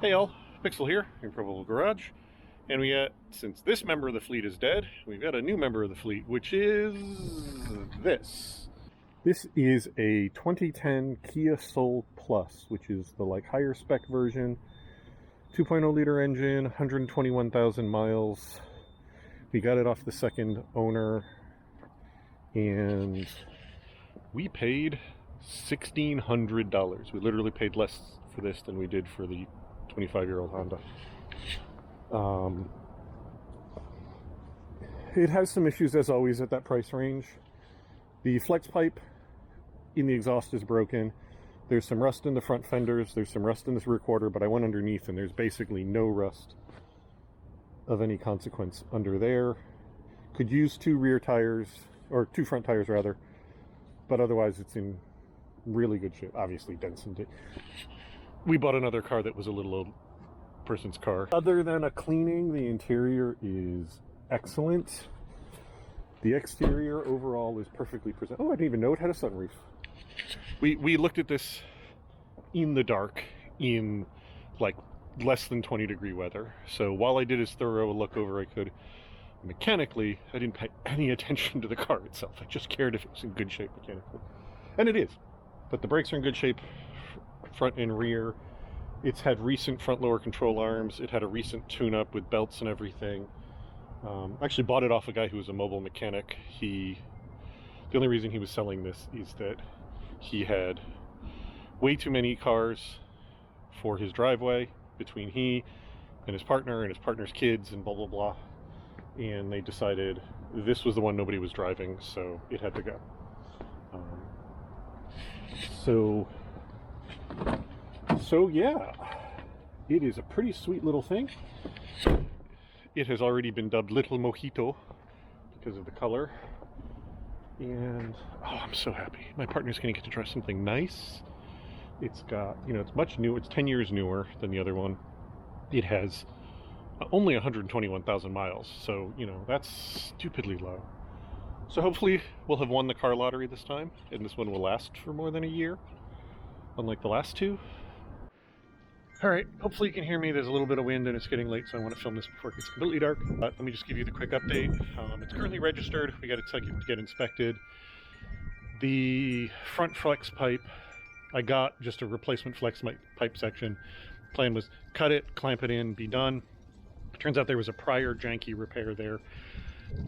Hey all, Pixel here, in Probable Garage, and we got, since this member of the fleet is dead, we've got a new member of the fleet, which is this. This is a 2010 Kia Soul Plus, which is the higher spec version, 2.0 liter engine, 121,000 miles. We got it off the second owner, and we paid $1,600. We literally paid less for this than we did for the 25-year-old Honda. It has some issues as always at that price range. The flex pipe in the exhaust is broken. There's some rust in the front fenders. There's some rust in this rear quarter, but I went underneath and there's basically no rust of any consequence under there. Could use two rear tires, or two front tires rather, but otherwise it's in really good shape. Obviously dents and we bought another car that was a little old person's car. Other than a cleaning, the interior is excellent. The exterior overall is perfectly present. Oh, I didn't even know it had a sunroof. We looked at this in the dark in like less than 20-degree weather. So while I did as thorough a look over I could, mechanically, I didn't pay any attention to the car itself. I just cared if it was in good shape mechanically. And it is. But the brakes are in good shape, front and rear. It's had recent front lower control arms. It had a recent tune-up with belts and everything. I actually bought it off a guy who was a mobile mechanic. The only reason he was selling this is that he had way too many cars for his driveway between he and his partner's kids and blah blah blah, and they decided this was the one nobody was driving, so it had to go. So yeah, it is a pretty sweet little thing. It has already been dubbed Little Mojito because of the color. And oh, I'm so happy. My partner's gonna get to try something nice. It's got, it's much newer. It's 10 years newer than the other one. It has only 121,000 miles. So, that's stupidly low. So hopefully we'll have won the car lottery this time, and this one will last for more than a year, unlike the last two. Alright, hopefully you can hear me. There's a little bit of wind and it's getting late, so I want to film this before it gets completely dark. But let me just give you the quick update. It's currently registered. We got to take it to get inspected. The front flex pipe, I got just a replacement flex pipe section. Plan was cut it, clamp it in, be done. Turns out there was a prior janky repair there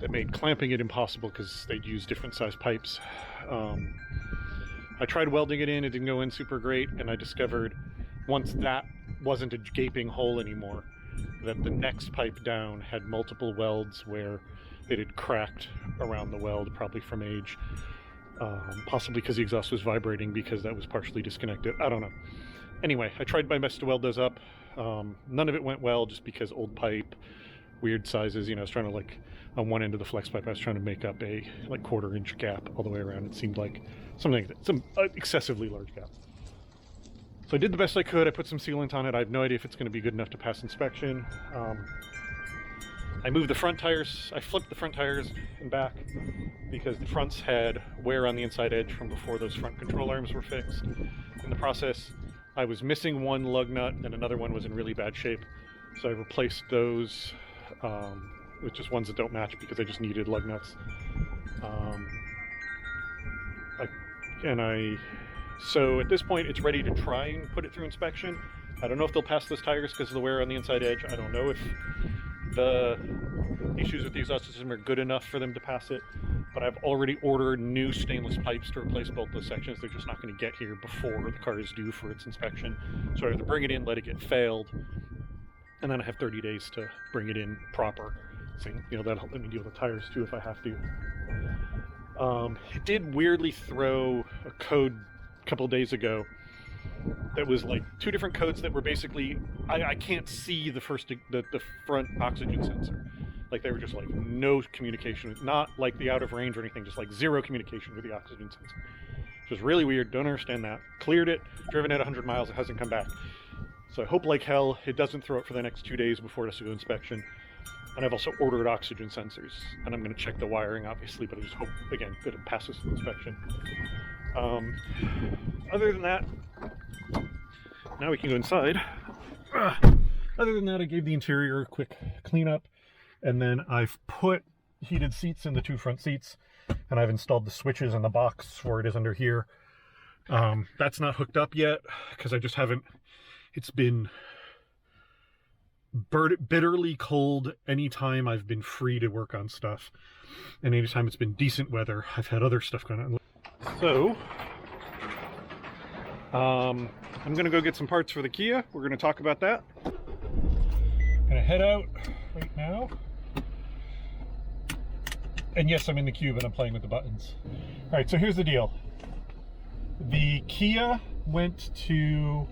that made clamping it impossible because they'd use different size pipes. I tried welding it in, it didn't go in super great, and I discovered once that wasn't a gaping hole anymore, that the next pipe down had multiple welds where it had cracked around the weld, probably from age, possibly because the exhaust was vibrating because that was partially disconnected. I don't know. Anyway, I tried my best to weld those up. None of it went well just because old pipe, weird sizes. I was trying to, on one end of the flex pipe, I was trying to make up a quarter-inch gap all the way around. It seemed like something like that, some excessively large gap. So I did the best I could. I put some sealant on it. I have no idea if it's going to be good enough to pass inspection. I moved the front tires. I flipped the front tires and back because the fronts had wear on the inside edge from before those front control arms were fixed. In the process, I was missing one lug nut and another one was in really bad shape. So I replaced those with just ones that don't match because I just needed lug nuts. So at this point, it's ready to try and put it through inspection. I don't know if they'll pass those tires because of the wear on the inside edge. I don't know if the issues with the exhaust system are good enough for them to pass it, but I've already ordered new stainless pipes to replace both those sections. They're just not going to get here before the car is due for its inspection. So I have to bring it in, let it get failed, and then I have 30 days to bring it in proper. So, that'll help me deal with the tires too if I have to. It did weirdly throw a code a couple days ago that was two different codes that were basically, I can't see the front oxygen sensor. They were just no communication, not the out of range or anything, just zero communication with the oxygen sensor. Which was really weird, don't understand that. Cleared it, driven it 100 miles, it hasn't come back. So I hope like hell it doesn't throw it for the next 2 days before it has to go inspection. And I've also ordered oxygen sensors, and I'm going to check the wiring, obviously, but I just hope, again, that it passes the inspection. Other than that, now we can go inside Other than that, I gave the interior a quick cleanup, and then I've put heated seats in the 2 front seats, and I've installed the switches in the box where it is under here. That's not hooked up yet because I just haven't. It's been bitterly cold anytime I've been free to work on stuff, and anytime it's been decent weather, I've had other stuff going on. So I'm gonna go get some parts for the Kia. We're gonna talk about that. Gonna head out right now, and yes, I'm in the cube and I'm playing with the buttons. All right, so here's the deal. The Kia went to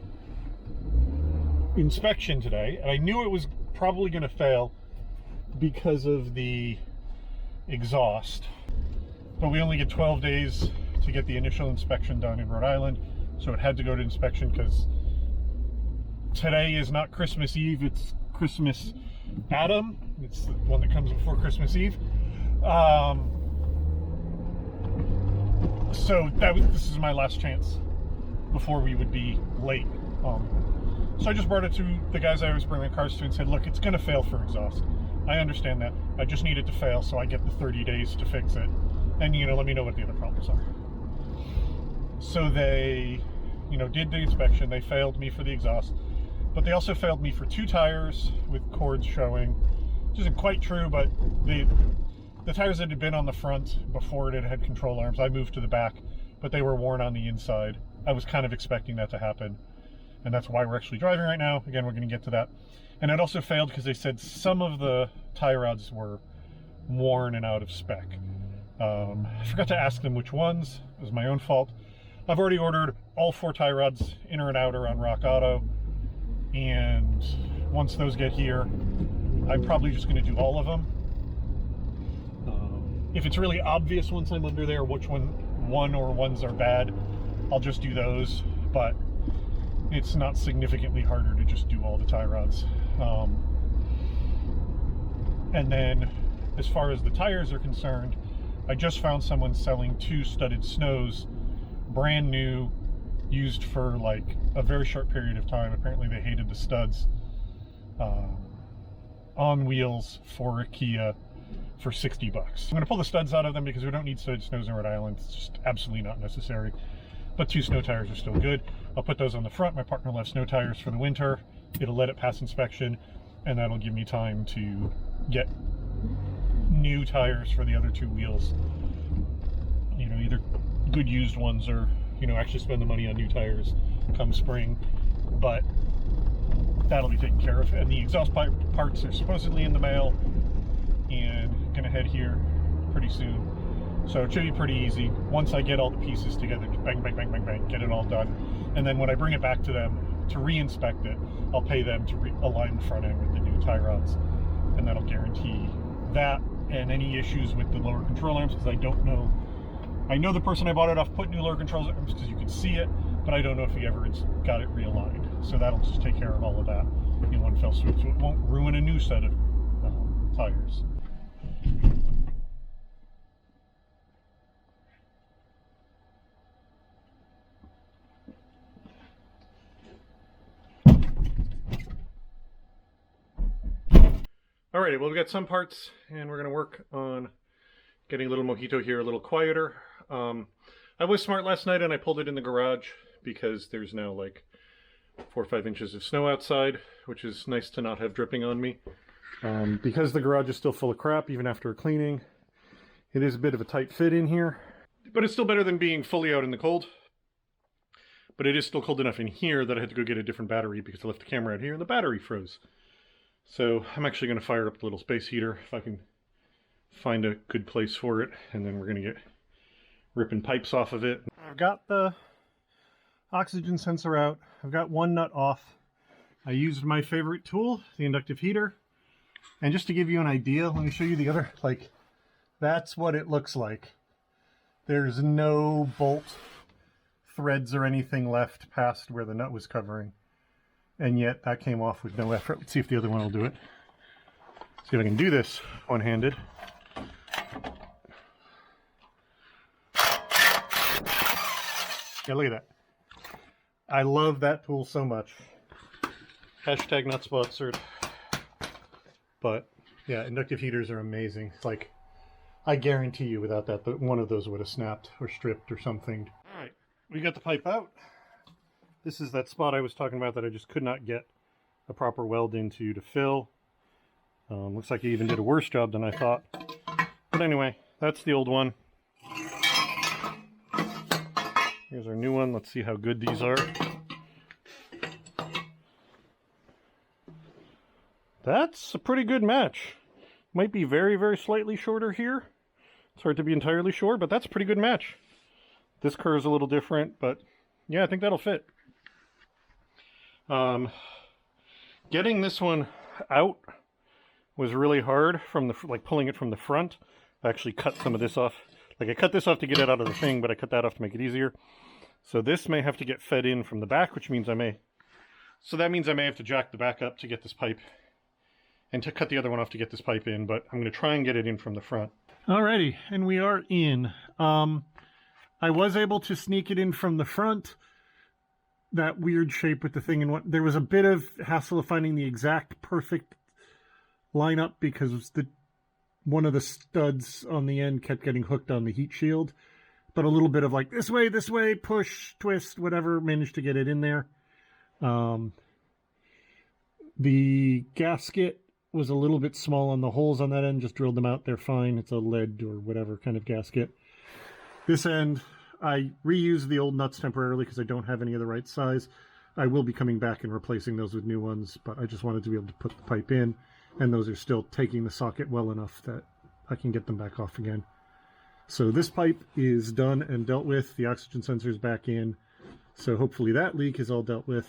inspection today, and I knew it was probably going to fail because of the exhaust, but we only get 12 days to get the initial inspection done in Rhode Island, so it had to go to inspection because today is not Christmas Eve, it's Christmas Adam. It's the one that comes before Christmas Eve. So this is my last chance before we would be late. So I just brought it to the guys I was bringing the cars to and said, look, it's going to fail for exhaust. I understand that. I just need it to fail so I get the 30 days to fix it. And, let me know what the other problems are. So they, did the inspection. They failed me for the exhaust. But they also failed me for 2 tires with cords showing. Which isn't quite true, but the tires that had been on the front before it had control arms, I moved to the back, but they were worn on the inside. I was kind of expecting that to happen, and that's why we're actually driving right now. Again, we're going to get to that. And it also failed because they said some of the tie rods were worn and out of spec. I forgot to ask them which ones. It was my own fault. I've already ordered all 4 tie rods, inner and outer, on Rock Auto, and once those get here, I'm probably just going to do all of them. If it's really obvious once I'm under there which one or ones are bad, I'll just do those, but it's not significantly harder to just do all the tie rods. And then as far as the tires are concerned, I just found someone selling 2 studded snows, brand new, used for like a very short period of time. Apparently they hated the studs, on wheels for a Kia for $60. I'm going to pull the studs out of them because we don't need studded snows in Rhode Island. It's just absolutely not necessary. But 2 snow tires are still good. I'll put those on the front. My partner left snow tires for the winter. It'll let it pass inspection, and that'll give me time to get new tires for the other 2 wheels. Either good used ones or, actually spend the money on new tires come spring. But that'll be taken care of. And the exhaust pipe parts are supposedly in the mail, and gonna head here pretty soon. So it should be pretty easy. Once I get all the pieces together, bang, bang, bang, bang, bang, get it all done. And then when I bring it back to them to re-inspect it, I'll pay them to align the front end with the new tie rods. And that'll guarantee that and any issues with the lower control arms, because I don't know. I know the person I bought it off put new lower control arms because you can see it, but I don't know if he ever got it realigned. So that'll just take care of all of that in one fell swoop. So it won't ruin a new set of tires. Alrighty, well, we've got some parts, and we're going to work on getting a little Mojito here a little quieter. I was smart last night, and I pulled it in the garage because there's now like 4 or 5 inches of snow outside, which is nice to not have dripping on me. Because the garage is still full of crap, even after cleaning, it is a bit of a tight fit in here. But it's still better than being fully out in the cold. But it is still cold enough in here that I had to go get a different battery because I left the camera out here and the battery froze. So I'm actually going to fire up the little space heater if I can find a good place for it, and then we're going to get ripping pipes off of it. I've got the oxygen sensor out. I've got one nut off. I used my favorite tool, the inductive heater. And just to give you an idea, let me show you the other, that's what it looks like. There's no bolt threads or anything left past where the nut was covering. And yet that came off with no effort. Let's see if the other one will do it. See if I can do this one-handed. Yeah, look at that. I love that tool so much. Hashtag not sponsored. But yeah, inductive heaters are amazing. It's like, I guarantee you without that, one of those would have snapped or stripped or something. All right, we got the pipe out. This is that spot I was talking about that I just could not get a proper weld into to fill. Looks like he even did a worse job than I thought. But anyway, that's the old one. Here's our new one. Let's see how good these are. That's a pretty good match. Might be very, very slightly shorter here. It's hard to be entirely sure, but that's a pretty good match. This curve's a little different, but yeah, I think that'll fit. Getting this one out was really hard from the, like pulling it from the front. I actually cut some of this off. Like I cut this off to get it out of the thing, but I cut that off to make it easier. So this may have to get fed in from the back, which means that means I may have to jack the back up to get this pipe and to cut the other one off to get this pipe in, but I'm going to try and get it in from the front. Alrighty, and we are in. I was able to sneak it in from the front. That weird shape with the thing, and there was a bit of hassle of finding the exact perfect lineup because one of the studs on the end kept getting hooked on the heat shield, but a little bit of like this way, push, twist, whatever, managed to get it in there. The gasket was a little bit small on the holes on that end, just drilled them out, they're fine. It's a lead or whatever kind of gasket. This end, I reused the old nuts temporarily because I don't have any of the right size. I will be coming back and replacing those with new ones, but I just wanted to be able to put the pipe in, and those are still taking the socket well enough that I can get them back off again. So this pipe is done and dealt with. The oxygen sensor is back in, so hopefully that leak is all dealt with.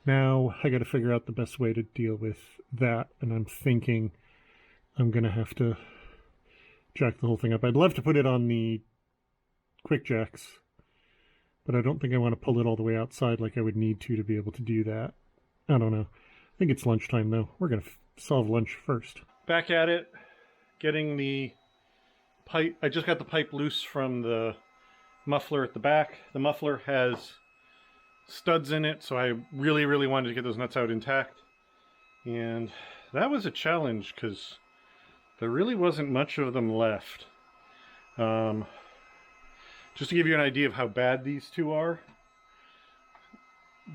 Now I got to figure out the best way to deal with that, and I'm thinking I'm going to have to jack the whole thing up. I'd love to put it on the quick jacks, but I don't think I want to pull it all the way outside like I would need to be able to do that. I don't know. I think it's lunchtime though. We're going to solve lunch first. Back at it, getting the pipe. I just got the pipe loose from the muffler at the back. The muffler has studs in it, so I really, really wanted to get those nuts out intact. And that was a challenge because there really wasn't much of them left. Just to give you an idea of how bad these two are,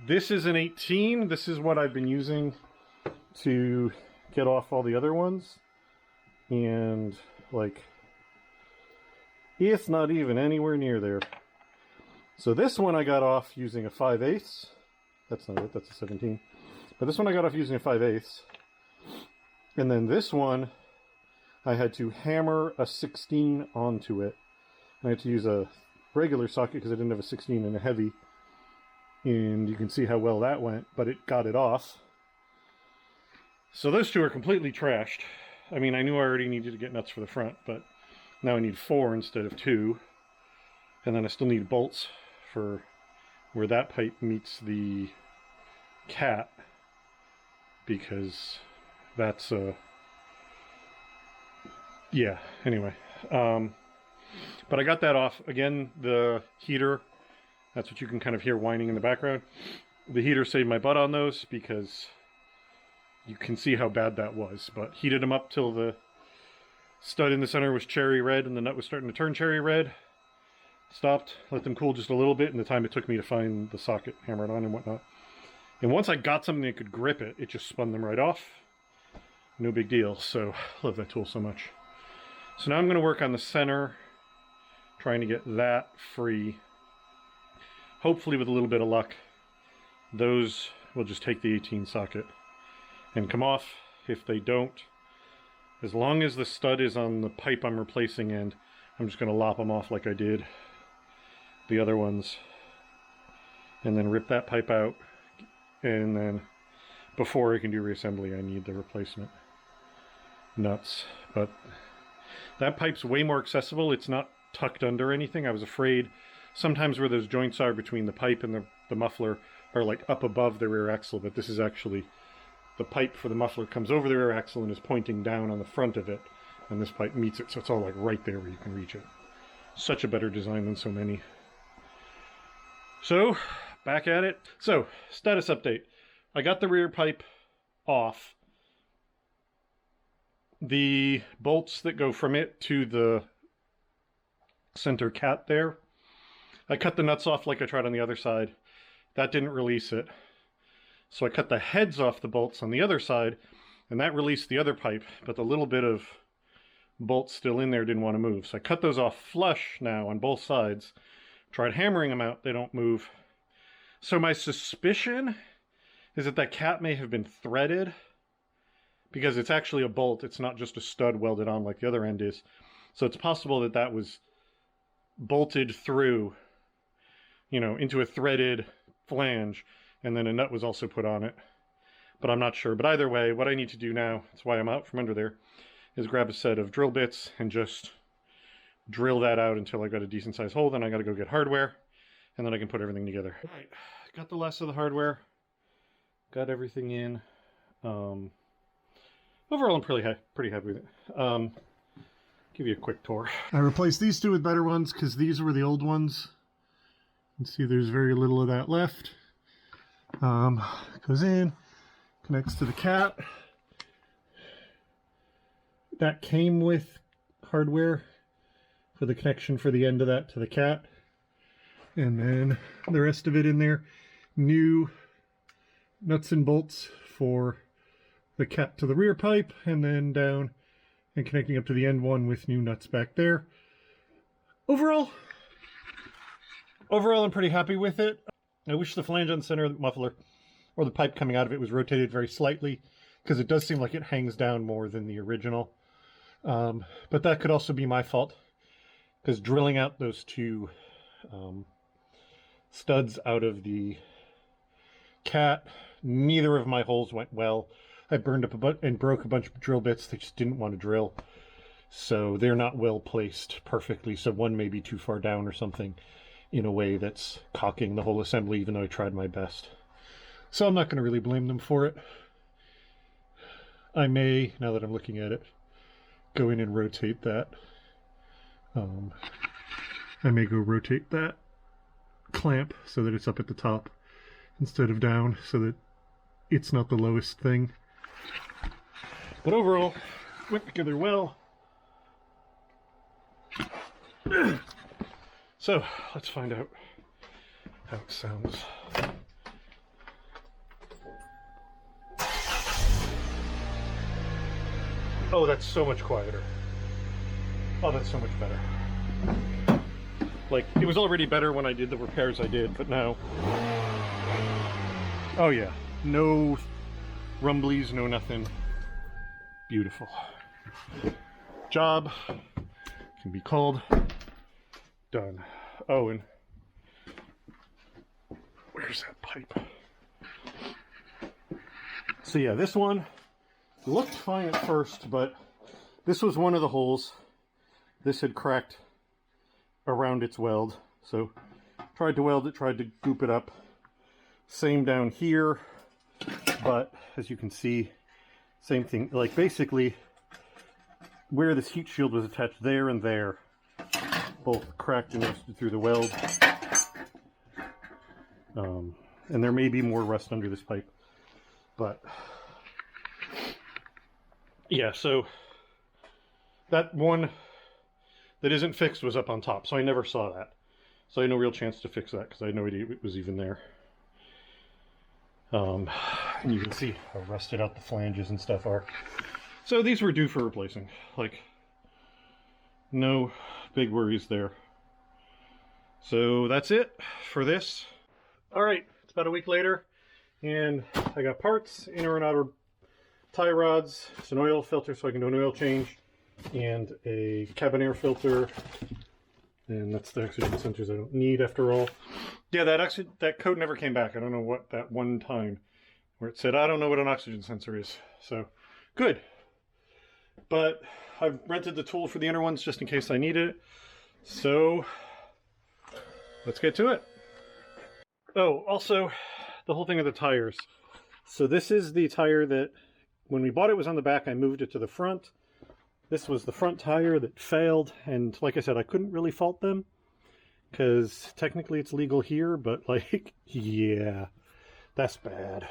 this is an 18. This is what I've been using to get off all the other ones. And, like, it's not even anywhere near there. So this one I got off using a 5/8. That's not it, that's a 17. But this one I got off using a 5/8. And then this one, I had to hammer a 16 onto it. I had to use a regular socket because I didn't have a 16 and a heavy. And you can see how well that went, but it got it off. So those two are completely trashed. I mean, I knew I already needed to get nuts for the front, but now I need 4 instead of 2. And then I still need bolts for where that pipe meets the cat, because that's yeah, anyway. But I got that off. Again, the heater, that's what you can kind of hear whining in the background. The heater saved my butt on those because you can see how bad that was. But heated them up till the stud in the center was cherry red and the nut was starting to turn cherry red. Stopped, let them cool just a little bit, and the time it took me to find the socket, hammer it on and whatnot. And once I got something that could grip it, it just spun them right off. No big deal. So, love that tool so much. So now I'm going to work on the center, trying to get that free. Hopefully with a little bit of luck, those will just take the 18 socket and come off. If they don't, as long as the stud is on the pipe I'm replacing end, I'm just going to lop them off like I did the other ones, and then rip that pipe out, and then before I can do reassembly I need the replacement nuts. But that pipe's way more accessible. It's not tucked under anything. I was afraid sometimes where those joints are between the pipe and the muffler are like up above the rear axle, but this is actually, the pipe for the muffler comes over the rear axle and is pointing down on the front of it, and this pipe meets it, so it's all like right there where you can reach it. Such a better design than so many. So, back at it. So, status update. I got the rear pipe off. The bolts that go from it to the center cat there, I cut the nuts off like I tried on the other side. That didn't release it. So I cut the heads off the bolts on the other side, and that released the other pipe, but the little bit of bolts still in there didn't want to move. So I cut those off flush now on both sides. Tried hammering them out, they don't move. So my suspicion is that that cat may have been threaded, because it's actually a bolt, it's not just a stud welded on like the other end is. So it's possible that that was bolted through, you know, into a threaded flange, and then a nut was also put on it. But I'm not sure. But either way, what I need to do now, that's why I'm out from under there, is grab a set of drill bits and just drill that out until I got a decent sized hole. Then I got to go get hardware, and then I can put everything together. All right, got the last of the hardware, got everything in. Overall, I'm pretty happy with it. Give you a quick tour. I replaced these two with better ones because these were the old ones. You can see there's very little of that left. Goes in, connects to the cat. That came with hardware for the connection for the end of that to the cat. And then the rest of it in there. New nuts and bolts for the cat to the rear pipe, and then down and connecting up to the end one with new nuts back there. Overall, I'm pretty happy with it. I wish the flange on the center of the muffler, or the pipe coming out of it, was rotated very slightly, because it does seem like it hangs down more than the original. But that could also be my fault, because drilling out those two studs out of the cat, neither of my holes went well. I burned up and broke a bunch of drill bits that just didn't want to drill. So they're not well placed perfectly. So one may be too far down or something in a way that's cocking the whole assembly, even though I tried my best. So I'm not going to really blame them for it. I may, now that I'm looking at it, go in and rotate that. I may go rotate that clamp so that it's up at the top instead of down, so that it's not the lowest thing. But overall, went together well. So let's find out how it sounds. Oh, that's so much quieter. Oh, that's so much better. Like, it was already better when I did the repairs I did, but now... Oh yeah, no rumblies, no nothing. Beautiful. Job can be called done. Oh, and where's that pipe? So yeah, this one looked fine at first, but this was one of the holes. This had cracked around its weld, so tried to weld it, tried to goop it up. Same down here, but as you can see, same thing. Like, basically where this heat shield was attached, there and there, both cracked and rusted through the weld. And there may be more rust under this pipe, but yeah, so that one that isn't fixed was up on top, so I never saw that. So I had no real chance to fix that because I had no idea it was even there. And you can see how rusted out the flanges and stuff are. So these were due for replacing. Like, no big worries there. So that's it for this. Alright, it's about a week later, and I got parts, inner and outer tie rods, it's an oil filter so I can do an oil change, and a cabin air filter, and that's the oxygen sensors I don't need after all. Yeah, that code never came back. I don't know what that one time where it said, I don't know what an oxygen sensor is. So, good. But I've rented the tool for the inner ones just in case I need it. So, let's get to it. Oh, also, the whole thing of the tires. So this is the tire that, when we bought it, was on the back. I moved it to the front. This was the front tire that failed, and like I said, I couldn't really fault them, because technically it's legal here, but like, yeah, that's bad.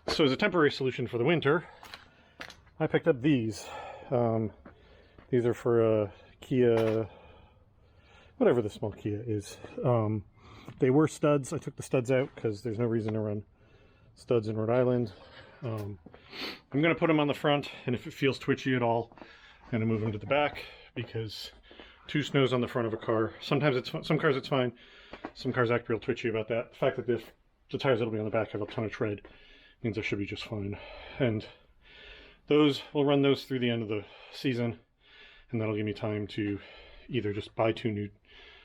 So as a temporary solution for the winter, I picked up these. These are for a Kia, whatever the small Kia is. They were studs. I took the studs out because there's no reason to run studs in Rhode Island. I'm going to put them on the front, and if it feels twitchy at all, I'm going to move them to the back, because two snows on the front of a car, sometimes it's some cars it's fine, some cars act real twitchy about that. The fact that the tires that'll be on the back have a ton of tread means I should be just fine. And we'll run those through the end of the season, and that'll give me time to either just buy 2 new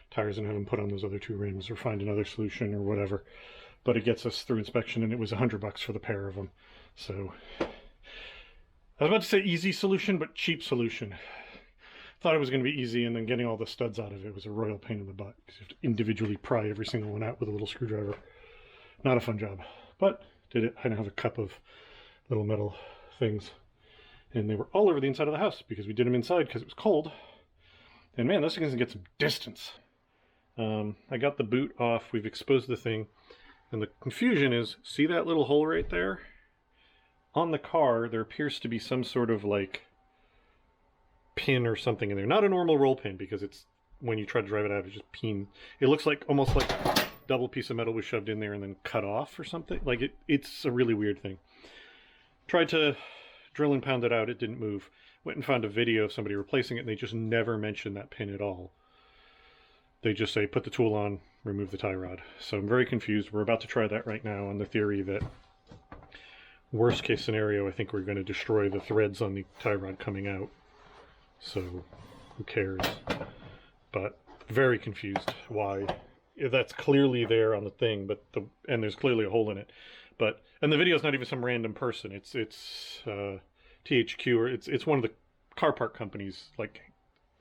tires and have them put on those other 2 rims, or find another solution or whatever. But it gets us through inspection, and it was $100 for the pair of them. So I was about to say easy solution, but cheap solution. Thought it was going to be easy, and then getting all the studs out of it was a royal pain in the butt, because you have to individually pry every single one out with a little screwdriver. Not a fun job, but did it. I now have a cup of little metal things, and they were all over the inside of the house because we did them inside because it was cold. And man, this thing doesn't get some distance. I got the boot off. We've exposed the thing. And the confusion is, see that little hole right there? On the car, there appears to be some sort of like pin or something in there. Not a normal roll pin, because it's, when you try to drive it out, it's just pin. It looks like almost like a double piece of metal was shoved in there and then cut off or something. Like it's a really weird thing. Tried to drill and pound it out. It didn't move. Went and found a video of somebody replacing it, and they just never mention that pin at all. They just say, put the tool on, remove the tie rod. So I'm very confused. We're about to try that right now on the theory that, worst case scenario, I think we're going to destroy the threads on the tie rod coming out. So who cares? But very confused why. That's clearly there on the thing, but and there's clearly a hole in it. But, and the video is not even some random person. It's THQ, or it's one of the car part companies, like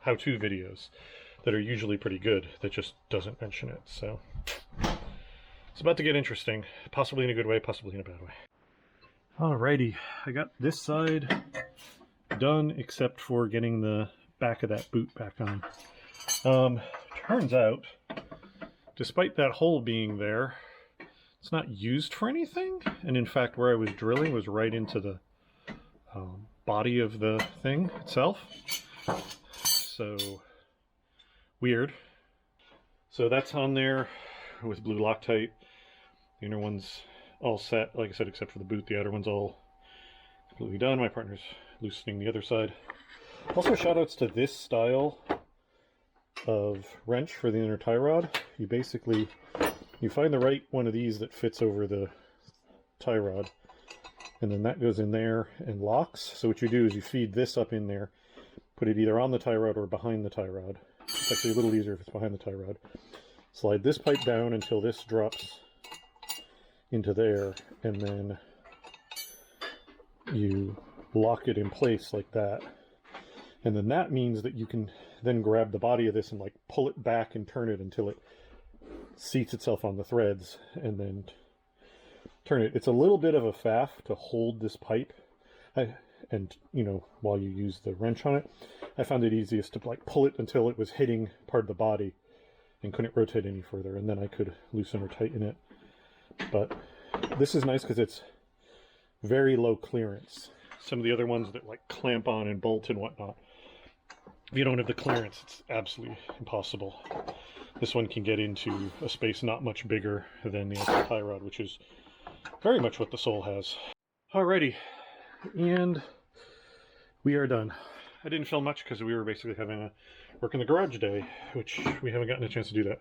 how-to videos that are usually pretty good, that just doesn't mention it. So it's about to get interesting, possibly in a good way, possibly in a bad way. Alrighty, I got this side done, except for getting the back of that boot back on. Turns out, despite that hole being there, it's not used for anything. And in fact, where I was drilling was right into the body of the thing itself. So weird. So that's on there with blue Loctite. The inner one's all set, like I said, except for the boot. The outer one's all completely done. My partner's loosening the other side. Also, shout outs to this style of wrench for the inner tie rod. You basically, you find the right one of these that fits over the tie rod, and then that goes in there and locks. So what you do is you feed this up in there, put it either on the tie rod or behind the tie rod. It's actually a little easier if it's behind the tie rod. Slide this pipe down until this drops into there, and then you lock it in place like that. And then that means that you can then grab the body of this and like pull it back and turn it until it seats itself on the threads, and then turn it. It's a little bit of a faff to hold this pipe, and you know, while you use the wrench on it, I found it easiest to like pull it until it was hitting part of the body and couldn't rotate any further, and then I could loosen or tighten it. But this is nice because it's very low clearance. Some of the other ones that like clamp on and bolt and whatnot, if you don't have the clearance, it's absolutely impossible. This one can get into a space not much bigger than the actual tie rod, which is very much what the Soul has. Alrighty, and we are done. I didn't film much because we were basically having a work in the garage day, which we haven't gotten a chance to do that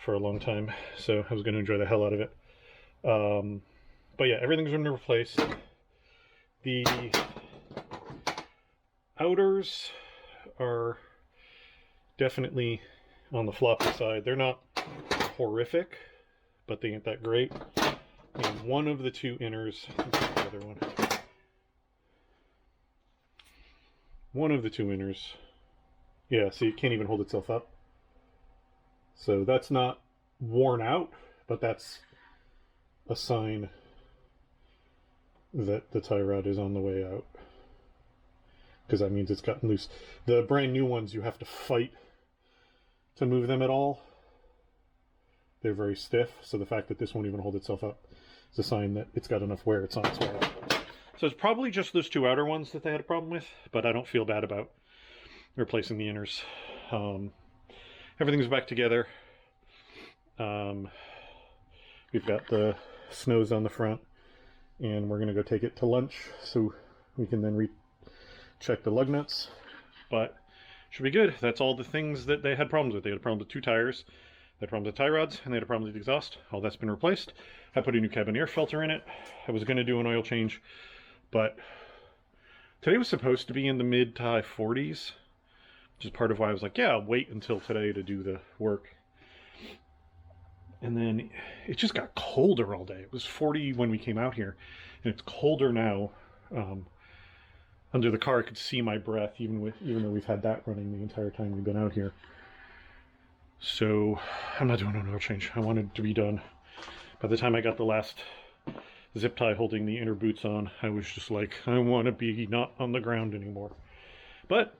for a long time, so I was going to enjoy the hell out of it. But yeah, everything's been replaced. The outers are definitely on the floppy side. They're not horrific, but they ain't that great. And one of the two inners, the other one. One of the two inners, yeah, see, it can't even hold itself up. So that's not worn out, but that's a sign that the tie rod is on the way out, because that means it's gotten loose. The brand new ones, you have to fight to move them at all. They're very stiff, so the fact that this won't even hold itself up It's a sign that it's got enough wear, it's on its way out. So it's probably just those two outer ones that they had a problem with, but I don't feel bad about replacing the inners. Everything's back together. We've got the snows on the front, and we're going to go take it to lunch so we can then recheck the lug nuts. But should be good. That's all the things that they had problems with. They had a problem with 2 tires, they had a problem with tie rods, and they had a problem with the exhaust. All that's been replaced. I put a new cabin air filter in it. I was going to do an oil change, but today was supposed to be in the mid to high 40s, which is part of why I was like, yeah, I'll wait until today to do the work. And then it just got colder all day. It was 40 when we came out here, and it's colder now. Under the car, I could see my breath, even though we've had that running the entire time we've been out here. So I'm not doing an oil change. I wanted to be done. By the time I got the last zip tie holding the inner boots on, I was just like, I want to be not on the ground anymore. But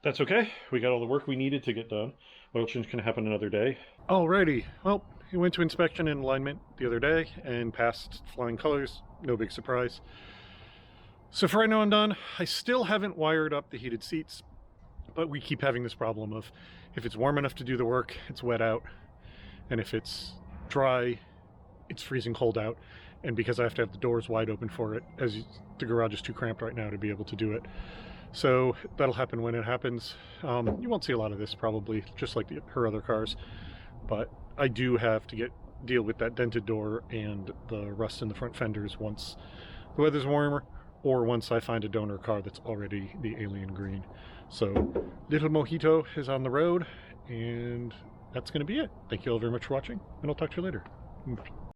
that's okay. We got all the work we needed to get done. Oil change can happen another day. Alrighty. Well, we went to inspection and alignment the other day and passed flying colors. No big surprise. So for right now I'm done. I still haven't wired up the heated seats, but we keep having this problem of if it's warm enough to do the work, it's wet out. And if it's dry, it's freezing cold out. And because I have to have the doors wide open for it, the garage is too cramped right now to be able to do it. So that'll happen when it happens. You won't see a lot of this probably, just like her other cars. But I do have to deal with that dented door and the rust in the front fenders once the weather's warmer, or once I find a donor car that's already the alien green. So little Mojito is on the road, and that's going to be it. Thank you all very much for watching, and I'll talk to you later.